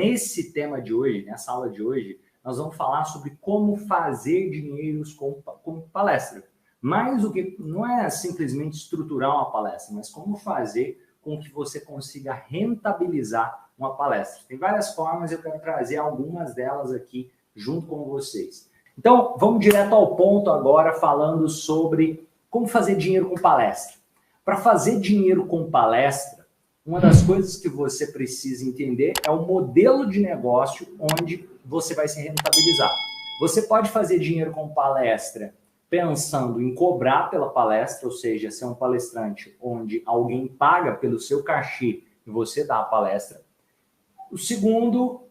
nesse tema de hoje, nessa aula de hoje, nós vamos falar sobre como fazer dinheiro com palestra. Mas o que não é simplesmente estruturar uma palestra, mas como fazer com que você consiga rentabilizar uma palestra. Tem várias formas, eu quero trazer algumas delas aqui junto com vocês. Então, vamos direto ao ponto agora, falando sobre como fazer dinheiro com palestra. Para fazer dinheiro com palestra, uma das coisas que você precisa entender é o modelo de negócio onde você vai se rentabilizar. Você pode fazer dinheiro com palestra pensando em cobrar pela palestra, ou seja, ser um palestrante onde alguém paga pelo seu cachê e você dá a palestra. O segundo,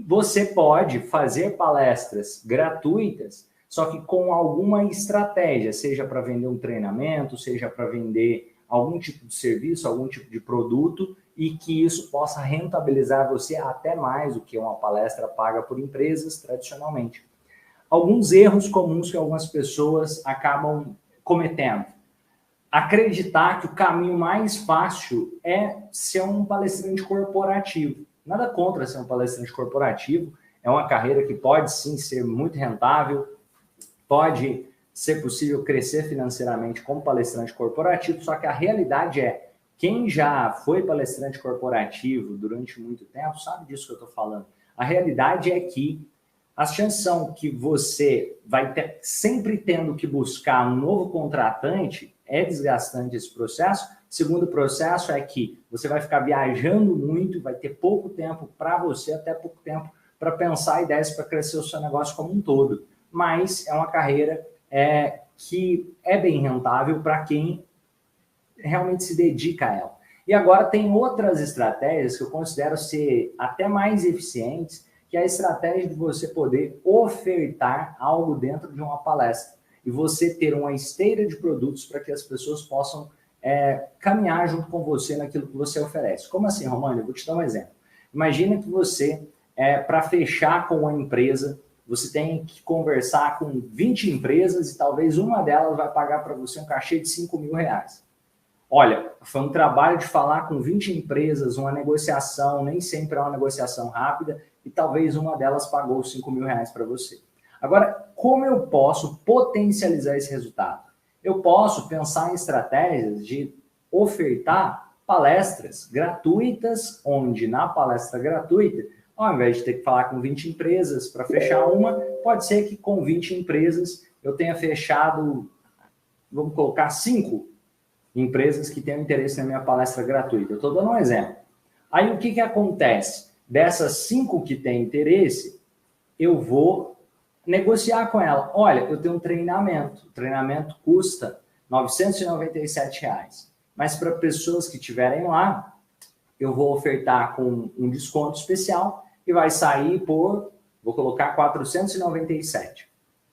você pode fazer palestras gratuitas, só que com alguma estratégia, seja para vender um treinamento, seja para vender algum tipo de serviço, algum tipo de produto, e que isso possa rentabilizar você até mais do que uma palestra paga por empresas tradicionalmente. Alguns erros comuns que algumas pessoas acabam cometendo. Acreditar que o caminho mais fácil é ser um palestrante corporativo. Nada contra ser um palestrante corporativo, é uma carreira que pode sim ser muito rentável, pode ser possível crescer financeiramente como palestrante corporativo, só que a realidade é, quem já foi palestrante corporativo durante muito tempo sabe disso que eu estou falando. A realidade é que as chances são que você vai ter, sempre tendo que buscar um novo contratante, é desgastante esse processo. Segundo processo é que você vai ficar viajando muito, vai ter pouco tempo para você, até pouco tempo para pensar ideias para crescer o seu negócio como um todo. Mas é uma carreira que é bem rentável para quem realmente se dedica a ela. E agora tem outras estratégias que eu considero ser até mais eficientes, que é a estratégia de você poder ofertar algo dentro de uma palestra e você ter uma esteira de produtos para que as pessoas possam caminhar junto com você naquilo que você oferece. Como assim, Romano? Eu vou te dar um exemplo. Imagina que você, para fechar com uma empresa, você tem que conversar com 20 empresas e talvez uma delas vai pagar para você um cachê de R$5.000. Olha, foi um trabalho de falar com 20 empresas, uma negociação, nem sempre é uma negociação rápida, e talvez uma delas pagou R$5.000 para você. Agora, como eu posso potencializar esse resultado? Eu posso pensar em estratégias de ofertar palestras gratuitas, onde na palestra gratuita, ao invés de ter que falar com 20 empresas para fechar uma, pode ser que com 20 empresas eu tenha fechado, vamos colocar 5 empresas que tenham interesse na minha palestra gratuita. Eu estou dando um exemplo. Aí o que acontece? Dessas 5 que têm interesse, eu vou negociar com ela. Olha, eu tenho um treinamento. O treinamento custa R$997. Mas para pessoas que estiverem lá, eu vou ofertar com um desconto especial e vai sair por, vou colocar R$497.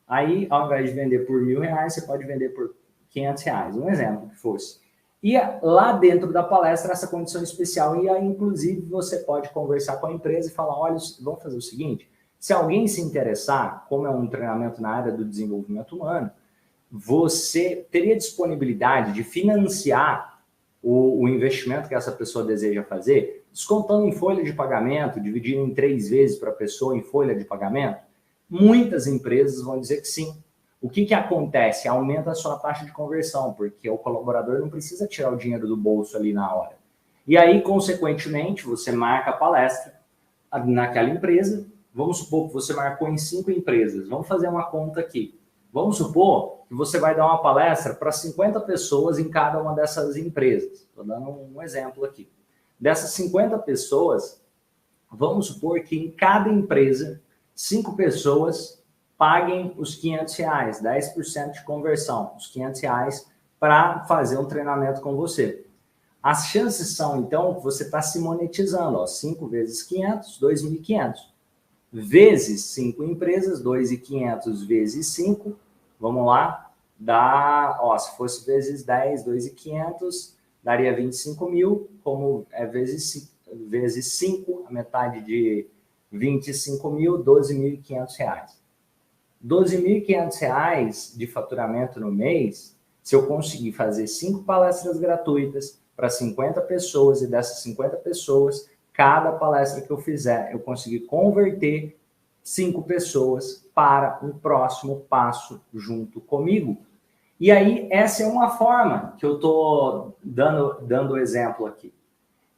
Aí, ao invés de vender por R$1.000, você pode vender por R$500, um exemplo que fosse. E lá dentro da palestra, essa condição especial, e aí, inclusive, você pode conversar com a empresa e falar, olha, vamos fazer o seguinte, se alguém se interessar, como é um treinamento na área do desenvolvimento humano, você teria disponibilidade de financiar o investimento que essa pessoa deseja fazer, descontando em folha de pagamento, dividindo em 3 vezes para a pessoa em folha de pagamento? Muitas empresas vão dizer que sim. O que acontece? Aumenta a sua taxa de conversão, porque o colaborador não precisa tirar o dinheiro do bolso ali na hora. E aí, consequentemente, você marca a palestra naquela empresa. Vamos supor que você marcou em 5 empresas. Vamos fazer uma conta aqui. Vamos supor que você vai dar uma palestra para 50 pessoas em cada uma dessas empresas. Estou dando um exemplo aqui. Dessas 50 pessoas, vamos supor que em cada empresa, 5 pessoas paguem os R$500, 10% de conversão, os R$500 para fazer um treinamento com você. As chances são, então, que você está se monetizando, 5 vezes 500, 2.500. Vezes 5 empresas, 2.500 vezes 5, vamos lá, dá, se fosse vezes 10, 2.500, daria 25.000, como é vezes 5, a metade de 25.000, R$12.500. R$12.500 de faturamento no mês, se eu conseguir fazer 5 palestras gratuitas para 50 pessoas e dessas 50 pessoas, cada palestra que eu fizer, eu conseguir converter 5 pessoas para um próximo passo junto comigo. E aí, essa é uma forma que eu estou dando exemplo aqui.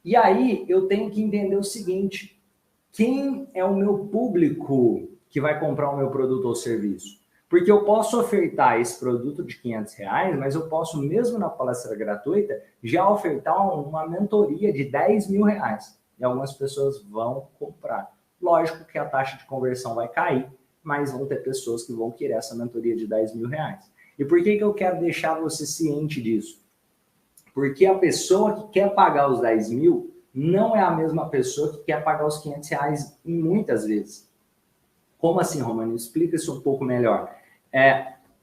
E aí, eu tenho que entender o seguinte: quem é o meu público que vai comprar o meu produto ou serviço? Porque eu posso ofertar esse produto de R$500, mas eu posso, mesmo na palestra gratuita, já ofertar uma mentoria de R$10.000. E algumas pessoas vão comprar. Lógico que a taxa de conversão vai cair, mas vão ter pessoas que vão querer essa mentoria de R$10.000. E por que eu quero deixar você ciente disso? Porque a pessoa que quer pagar os 10 mil não é a mesma pessoa que quer pagar os R$500 muitas vezes. Como assim, Romano? Explica isso um pouco melhor.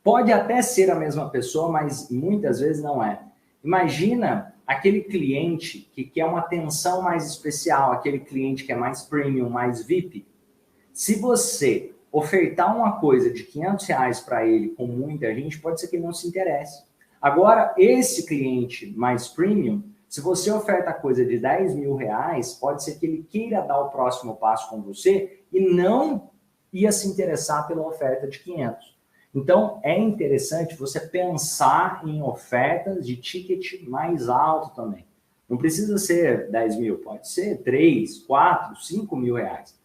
Pode até ser a mesma pessoa, mas muitas vezes não é. Imagina aquele cliente que quer uma atenção mais especial, aquele cliente que é mais premium, mais VIP. Se você ofertar uma coisa de R$500 para ele com muita gente, pode ser que ele não se interesse. Agora, esse cliente mais premium, se você oferta coisa de R$10.000, pode ser que ele queira dar o próximo passo com você e não ia se interessar pela oferta de 500. Então, é interessante você pensar em ofertas de ticket mais alto também. Não precisa ser 10 mil, pode ser 3, 4, 5 mil reais.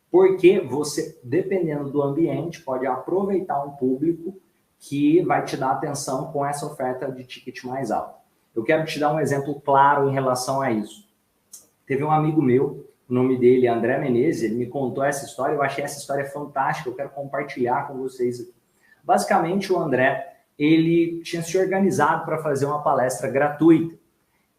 Porque você, dependendo do ambiente, pode aproveitar um público que vai te dar atenção com essa oferta de ticket mais alto. Eu quero te dar um exemplo claro em relação a isso. Teve um amigo meu, o nome dele é André Menezes, ele me contou essa história, eu achei essa história fantástica, eu quero compartilhar com vocês aqui. Basicamente, o André, ele tinha se organizado para fazer uma palestra gratuita.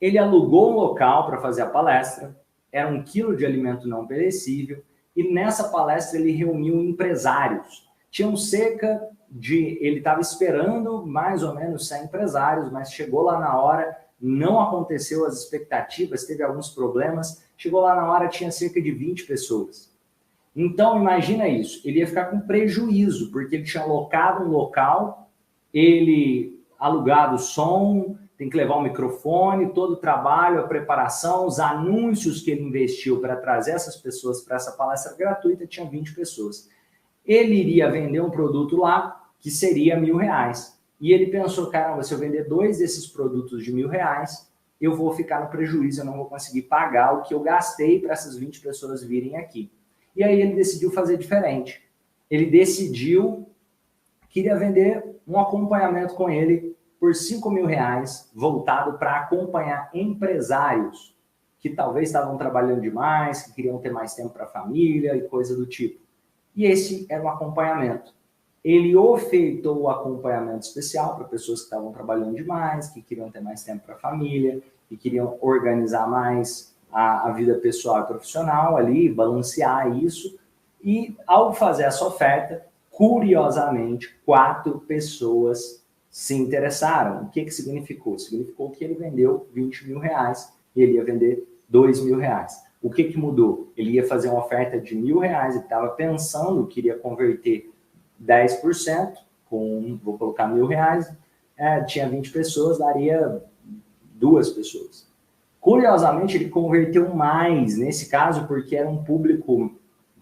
Ele alugou um local para fazer a palestra, era 1 quilo de alimento não perecível, e nessa palestra ele reuniu empresários. Tinham cerca de... Ele estava esperando mais ou menos 100 empresários, mas chegou lá na hora, não aconteceu as expectativas, teve alguns problemas. Chegou lá na hora, tinha cerca de 20 pessoas. Então, imagina isso. Ele ia ficar com prejuízo, porque ele tinha alocado um local, ele alugado o som, tem que levar o microfone, todo o trabalho, a preparação, os anúncios que ele investiu para trazer essas pessoas para essa palestra gratuita, tinha 20 pessoas. Ele iria vender um produto lá que seria R$1.000. E ele pensou, caramba, se eu vender 2 desses produtos de R$1.000, eu vou ficar no prejuízo, eu não vou conseguir pagar o que eu gastei para essas 20 pessoas virem aqui. E aí ele decidiu fazer diferente. Ele decidiu que iria vender um acompanhamento com ele por R$5.000, voltado para acompanhar empresários que talvez estavam trabalhando demais, que queriam ter mais tempo para a família e coisa do tipo. E esse era um acompanhamento. Ele ofertou o acompanhamento especial para pessoas que estavam trabalhando demais, que queriam ter mais tempo para a família, que queriam organizar mais a vida pessoal e profissional ali, balancear isso. E ao fazer essa oferta, curiosamente, 4 pessoas se interessaram. O que significou? Significou que ele vendeu R$20.000 e ele ia vender R$2.000. O que mudou? Ele ia fazer uma oferta de R$1.000 e estava pensando que iria converter 10%, vou colocar R$1.000, tinha 20 pessoas, daria 2 pessoas. Curiosamente, ele converteu mais, nesse caso, porque era um público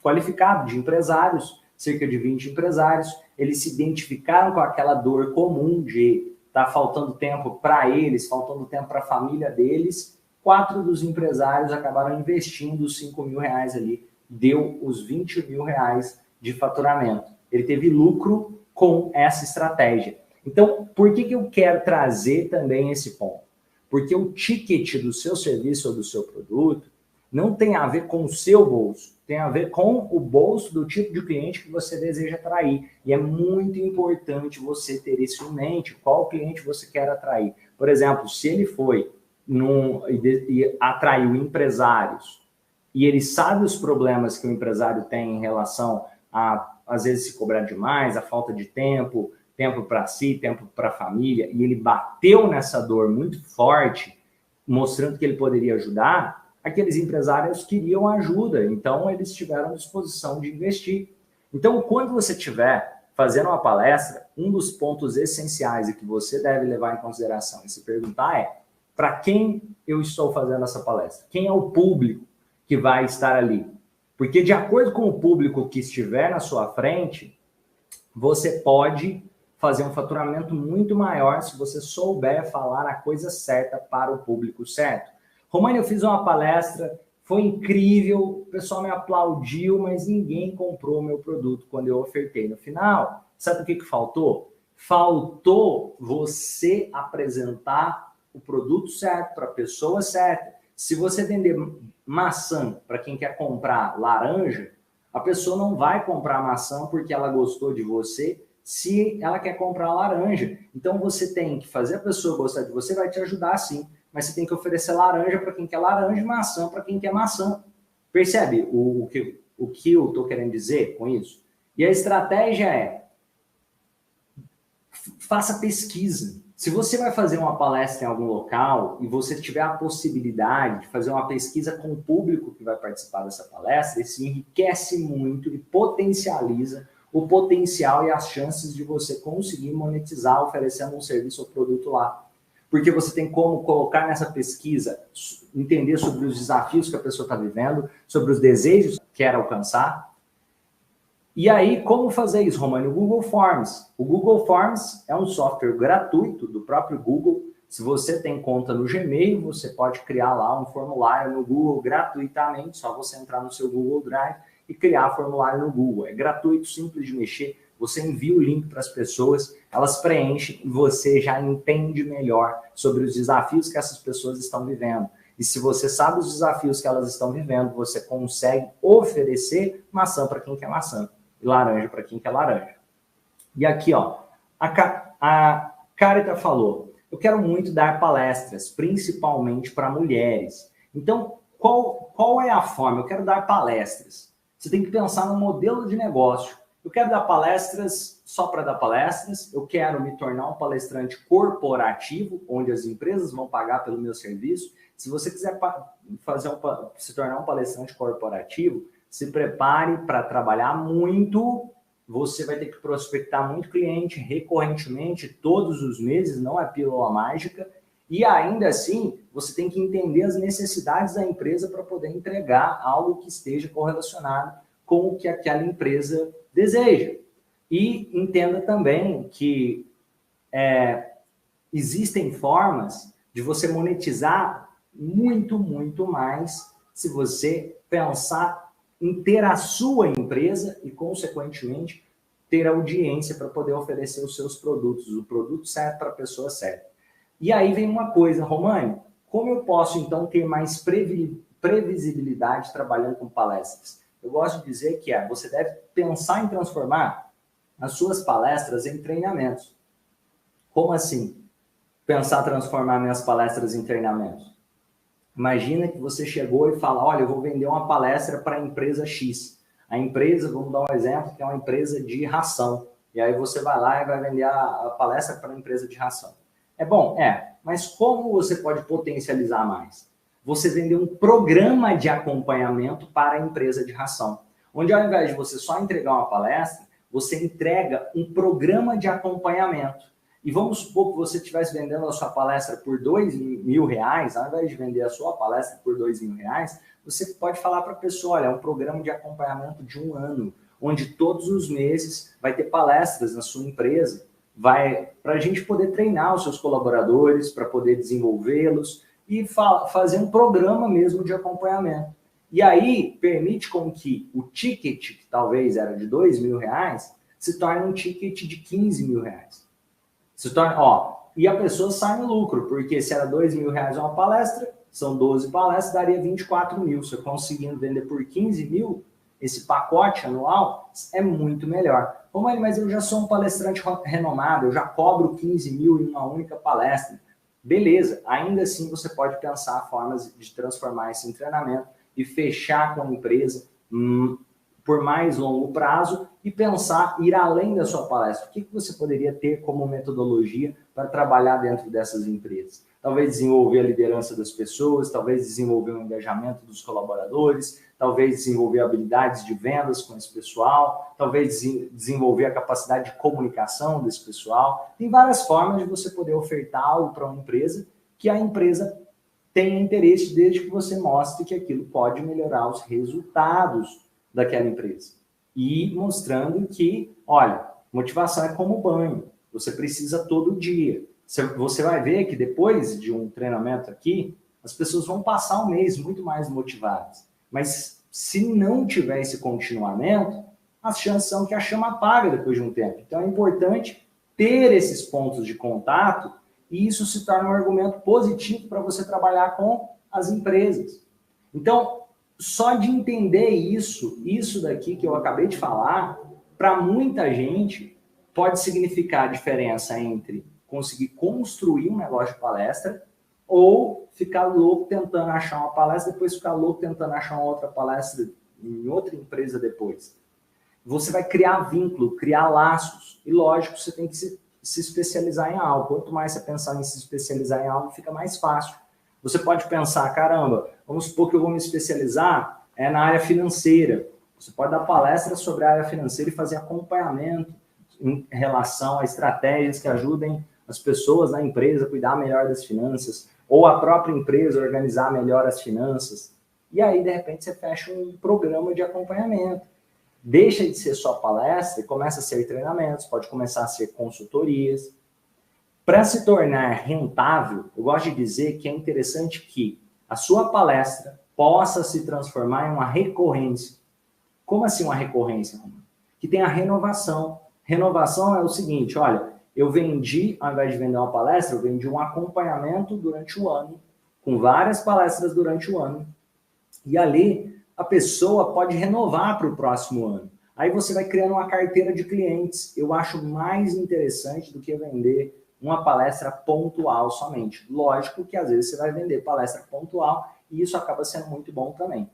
qualificado de empresários, cerca de 20 empresários, eles se identificaram com aquela dor comum de estar faltando tempo para eles, faltando tempo para a família deles. 4 dos empresários acabaram investindo os R$5.000 ali, deu os R$20.000 de faturamento. Ele teve lucro com essa estratégia. Então, por que eu quero trazer também esse ponto? Porque o ticket do seu serviço ou do seu produto não tem a ver com o seu bolso, tem a ver com o bolso do tipo de cliente que você deseja atrair. E é muito importante você ter isso em mente, qual cliente você quer atrair. Por exemplo, se ele foi e atraiu empresários e ele sabe os problemas que o empresário tem em relação a, às vezes, se cobrar demais, a falta de tempo, tempo para si, tempo para a família, e ele bateu nessa dor muito forte, mostrando que ele poderia ajudar, aqueles empresários queriam ajuda, então eles tiveram disposição de investir. Então, quando você estiver fazendo uma palestra, um dos pontos essenciais e que você deve levar em consideração e se perguntar é: para quem eu estou fazendo essa palestra? Quem é o público que vai estar ali. Porque de acordo com o público que estiver na sua frente, você pode fazer um faturamento muito maior se você souber falar a coisa certa para o público certo. Romani, eu fiz uma palestra, foi incrível, o pessoal me aplaudiu, mas ninguém comprou o meu produto quando eu ofertei. No final, sabe o que faltou? Faltou você apresentar o produto certo para a pessoa certa. Se você vender maçã para quem quer comprar laranja, a pessoa não vai comprar maçã porque ela gostou de você, se ela quer comprar laranja. Então você tem que fazer a pessoa gostar de você, vai te ajudar sim, mas você tem que oferecer laranja para quem quer laranja e maçã para quem quer maçã. Percebe o que eu estou querendo dizer com isso? E a estratégia é: faça pesquisa. Se você vai fazer uma palestra em algum local e você tiver a possibilidade de fazer uma pesquisa com o público que vai participar dessa palestra, isso enriquece muito e potencializa o potencial e as chances de você conseguir monetizar oferecendo um serviço ou produto lá. Porque você tem como colocar nessa pesquisa, entender sobre os desafios que a pessoa está vivendo, sobre os desejos que quer alcançar. E aí, como fazer isso, Romani? O Google Forms. O Google Forms é um software gratuito do próprio Google. Se você tem conta no Gmail, você pode criar lá um formulário no Google gratuitamente, só você entrar no seu Google Drive e criar formulário no Google. É gratuito, simples de mexer. Você envia o link para as pessoas, elas preenchem e você já entende melhor sobre os desafios que essas pessoas estão vivendo. E se você sabe os desafios que elas estão vivendo, você consegue oferecer maçã para quem quer maçã e laranja para quem quer laranja. E aqui, ó, a Carita falou: eu quero muito dar palestras, principalmente para mulheres. Então, qual é a forma? Eu quero dar palestras. Você tem que pensar no modelo de negócio. Eu quero dar palestras só para dar palestras, eu quero me tornar um palestrante corporativo, onde as empresas vão pagar pelo meu serviço. Se você quiser se tornar um palestrante corporativo, se prepare para trabalhar muito, você vai ter que prospectar muito cliente recorrentemente, todos os meses, não é pílula mágica, e ainda assim, você tem que entender as necessidades da empresa para poder entregar algo que esteja correlacionado com o que aquela empresa deseja. E entenda também que existem formas de você monetizar muito, muito mais se você pensar em ter a sua empresa e, consequentemente, ter audiência para poder oferecer os seus produtos, o produto certo para a pessoa certa. E aí vem uma coisa, Romani, como eu posso, então, ter mais previsibilidade trabalhando com palestras? Eu gosto de dizer que você deve pensar em transformar as suas palestras em treinamentos. Como assim? Pensar transformar minhas palestras em treinamentos? Imagina que você chegou e fala: olha, eu vou vender uma palestra para a empresa X. A empresa, vamos dar um exemplo, que é uma empresa de ração. E aí você vai lá e vai vender a palestra para a empresa de ração. É bom? Mas como você pode potencializar mais? Você vender um programa de acompanhamento para a empresa de ração. Onde ao invés de você só entregar uma palestra, você entrega um programa de acompanhamento. E vamos supor que você estivesse vendendo a sua palestra por R$2.000, ao invés de vender a sua palestra por R$2.000, você pode falar para a pessoa: olha, é um programa de acompanhamento de 1 ano, onde todos os meses vai ter palestras na sua empresa, para a gente poder treinar os seus colaboradores, para poder desenvolvê-los e fazer um programa mesmo de acompanhamento. E aí permite com que o ticket, que talvez era de R$2.000, se torne um ticket de R$15.000. E a pessoa sai no lucro, porque se era R$2.000 uma palestra, são 12 palestras, daria 24 mil. Se eu conseguindo vender por 15 mil, esse pacote anual é muito melhor. Mas eu já sou um palestrante renomado, eu já cobro 15 mil em uma única palestra. Beleza, ainda assim você pode pensar formas de transformar esse treinamento e fechar com a empresa por mais longo prazo e pensar ir além da sua palestra. O que você poderia ter como metodologia para trabalhar dentro dessas empresas? Talvez desenvolver a liderança das pessoas, talvez desenvolver o engajamento dos colaboradores, talvez desenvolver habilidades de vendas com esse pessoal, talvez desenvolver a capacidade de comunicação desse pessoal. Tem várias formas de você poder ofertar algo para uma empresa que a empresa tenha interesse desde que você mostre que aquilo pode melhorar os resultados daquela empresa. E mostrando que, olha, motivação é como banho, você precisa todo dia. Você vai ver que depois de um treinamento aqui, as pessoas vão passar um mês muito mais motivadas. Mas se não tiver esse continuamento, as chances são que a chama apaga depois de um tempo. Então é importante ter esses pontos de contato e isso se torna um argumento positivo para você trabalhar com as empresas. Então, só de entender isso daqui que eu acabei de falar, para muita gente pode significar a diferença entre conseguir construir um negócio de palestra ou ficar louco tentando achar uma palestra, depois ficar louco tentando achar uma outra palestra em outra empresa depois. Você vai criar vínculo, criar laços. E lógico, você tem que se especializar em algo. Quanto mais você pensar em se especializar em algo, fica mais fácil. Você pode pensar, caramba, vamos supor que eu vou me especializar na área financeira. Você pode dar palestra sobre a área financeira e fazer acompanhamento em relação a estratégias que ajudem as pessoas na empresa a cuidar melhor das finanças, ou a própria empresa organizar melhor as finanças. E aí, de repente, você fecha um programa de acompanhamento. Deixa de ser só palestra e começa a ser treinamentos, pode começar a ser consultorias. Para se tornar rentável, eu gosto de dizer que é interessante que a sua palestra possa se transformar em uma recorrência. Como assim uma recorrência, Romano? Que tem a renovação. Renovação é o seguinte, olha, eu vendi, ao invés de vender uma palestra, eu vendi um acompanhamento durante o ano, com várias palestras durante o ano. E ali a pessoa pode renovar para o próximo ano. Aí você vai criando uma carteira de clientes. Eu acho mais interessante do que vender uma palestra pontual somente. Lógico que às vezes você vai vender palestra pontual e isso acaba sendo muito bom também.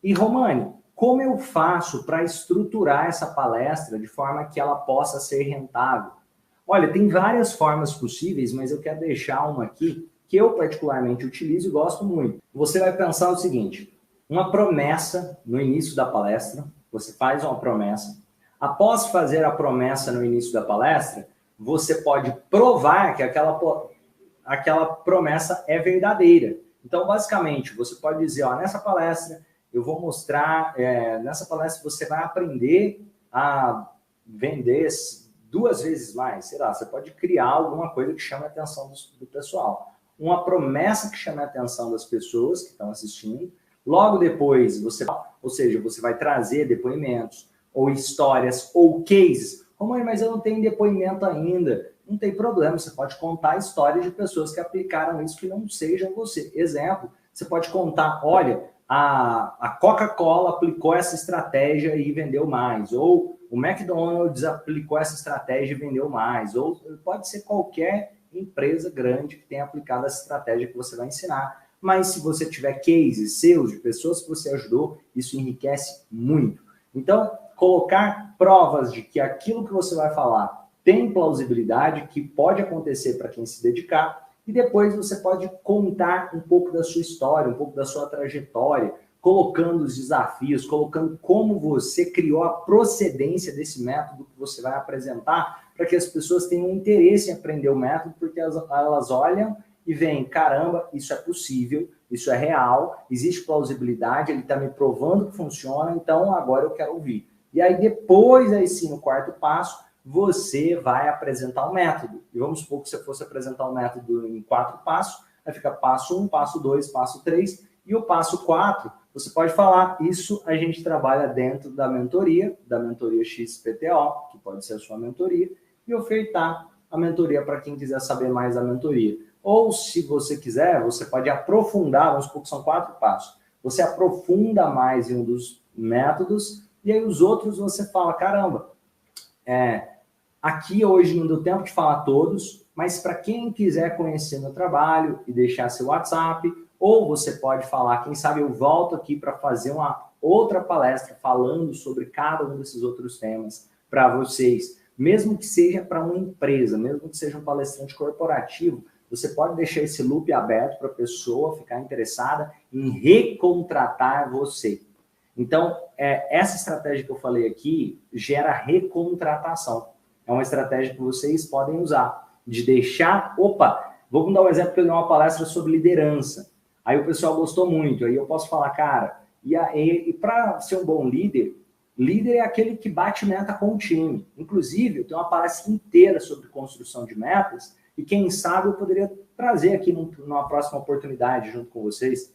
E Romani, como eu faço para estruturar essa palestra de forma que ela possa ser rentável? Olha, tem várias formas possíveis, mas eu quero deixar uma aqui que eu particularmente utilizo e gosto muito. Você vai pensar o seguinte, uma promessa no início da palestra, você faz uma promessa. Após fazer a promessa no início da palestra, você pode provar que aquela promessa é verdadeira. Então, basicamente, você pode dizer, ó, nessa palestra eu vou mostrar, nessa palestra você vai aprender a vender 2 vezes mais, sei lá, você pode criar alguma coisa que chame a atenção do pessoal. Uma promessa que chame a atenção das pessoas que estão assistindo. Logo depois, você vai trazer depoimentos, ou histórias, ou cases. Oh, mãe, mas eu não tenho depoimento ainda. Não tem problema, você pode contar histórias de pessoas que aplicaram isso que não sejam você. Exemplo, você pode contar, olha, a Coca-Cola aplicou essa estratégia e vendeu mais, ou o McDonald's aplicou essa estratégia e vendeu mais, ou pode ser qualquer empresa grande que tenha aplicado essa estratégia que você vai ensinar. Mas se você tiver cases seus, de pessoas que você ajudou, isso enriquece muito. Então, colocar provas de que aquilo que você vai falar tem plausibilidade, que pode acontecer para quem se dedicar, e depois você pode contar um pouco da sua história, um pouco da sua trajetória, colocando os desafios, colocando como você criou a procedência desse método que você vai apresentar, para que as pessoas tenham interesse em aprender o método, porque elas olham e veem, caramba, isso é possível, isso é real, existe plausibilidade, ele está me provando que funciona, então agora eu quero ouvir. E aí depois, aí sim, no quarto passo, você vai apresentar o método. E vamos supor que você fosse apresentar o método em 4 passos, aí fica passo 1, passo 2, passo 3, e o passo 4, você pode falar, isso a gente trabalha dentro da mentoria XPTO, que pode ser a sua mentoria, e ofertar a mentoria para quem quiser saber mais da mentoria. Ou, se você quiser, você pode aprofundar, vamos supor que são 4 passos. Você aprofunda mais em um dos métodos, e aí os outros você fala, caramba, aqui hoje não deu tempo de falar todos, mas para quem quiser conhecer meu trabalho e deixar seu WhatsApp, ou você pode falar, quem sabe eu volto aqui para fazer uma outra palestra falando sobre cada um desses outros temas para vocês. Mesmo que seja para uma empresa, mesmo que seja um palestrante corporativo, você pode deixar esse loop aberto para a pessoa ficar interessada em recontratar você. Então, essa estratégia que eu falei aqui gera recontratação. É uma estratégia que vocês podem usar, de deixar... Opa, vou dar um exemplo que eu dei uma palestra sobre liderança. Aí o pessoal gostou muito, aí eu posso falar, cara, e para ser um bom líder, líder é aquele que bate meta com o time. Inclusive, eu tenho uma palestra inteira sobre construção de metas, e quem sabe eu poderia trazer aqui numa próxima oportunidade junto com vocês.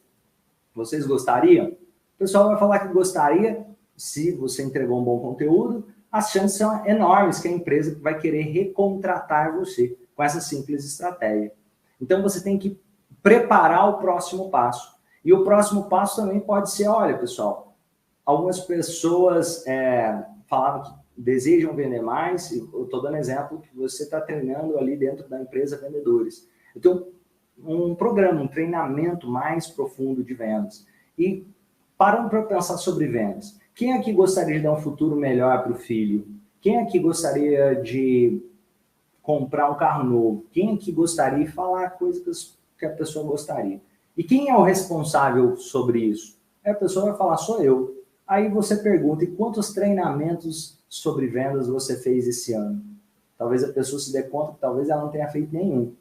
Vocês gostariam? O pessoal vai falar que gostaria, se você entregou um bom conteúdo, as chances são enormes que a empresa vai querer recontratar você com essa simples estratégia. Então, você tem que preparar o próximo passo. E o próximo passo também pode ser, olha, pessoal, algumas pessoas falavam que desejam vender mais, e eu estou dando exemplo que você está treinando ali dentro da empresa vendedores. Então, um programa, um treinamento mais profundo de vendas. E parando para pensar sobre vendas, quem aqui gostaria de dar um futuro melhor para o filho? Quem aqui gostaria de comprar um carro novo? Quem aqui gostaria de falar coisas que a pessoa gostaria? E quem é o responsável sobre isso? A pessoa vai falar, sou eu. Aí você pergunta, e quantos treinamentos sobre vendas você fez esse ano? Talvez a pessoa se dê conta que talvez ela não tenha feito nenhum.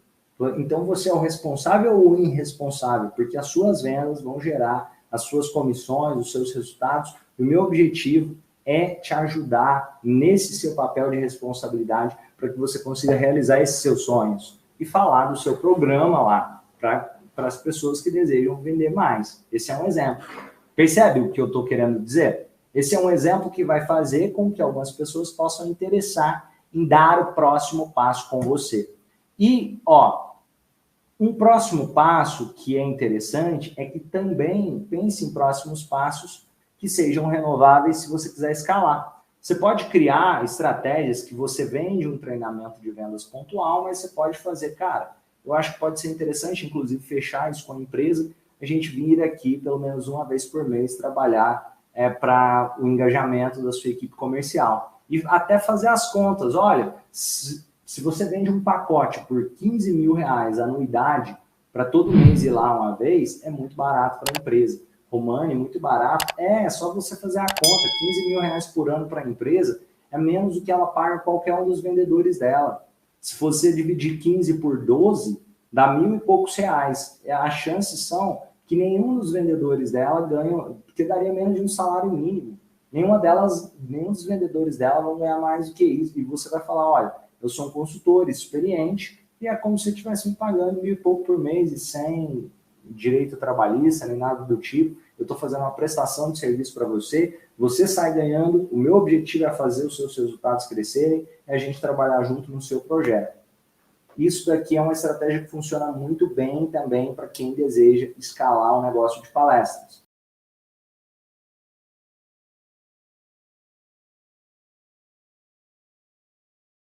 Então você é o responsável ou o irresponsável? Porque as suas vendas vão gerar as suas comissões, os seus resultados. O meu objetivo é te ajudar nesse seu papel de responsabilidade para que você consiga realizar esses seus sonhos e falar do seu programa lá para as pessoas que desejam vender mais. Esse é um exemplo. Percebe o que eu estou querendo dizer? Esse é um exemplo que vai fazer com que algumas pessoas possam interessar em dar o próximo passo com você. E, um próximo passo que é interessante é que também pense em próximos passos que sejam renováveis se você quiser escalar. Você pode criar estratégias que você vende um treinamento de vendas pontual, mas você pode fazer, cara, eu acho que pode ser interessante, inclusive, fechar isso com a empresa, a gente vir aqui pelo menos uma vez por mês trabalhar para o engajamento da sua equipe comercial. E até fazer as contas, olha, se você vende um pacote por 15 mil reais anuidade para todo mês ir lá uma vez, é muito barato para a empresa. Romani, muito barato. É só você fazer a conta. 15 mil reais por ano para a empresa é menos do que ela paga qualquer um dos vendedores dela. Se você dividir 15 por 12, dá R$1.000 e poucos. As chances são que nenhum dos vendedores dela ganha, porque daria menos de um salário mínimo. Nenhum dos vendedores dela vão ganhar mais do que isso. E você vai falar, olha, eu sou um consultor experiente e é como se eu estivesse me pagando R$1.000 e pouco por mês e sem direito trabalhista nem nada do tipo. Eu estou fazendo uma prestação de serviço para você, você sai ganhando, o meu objetivo é fazer os seus resultados crescerem, é a gente trabalhar junto no seu projeto. Isso daqui é uma estratégia que funciona muito bem também para quem deseja escalar o negócio de palestras.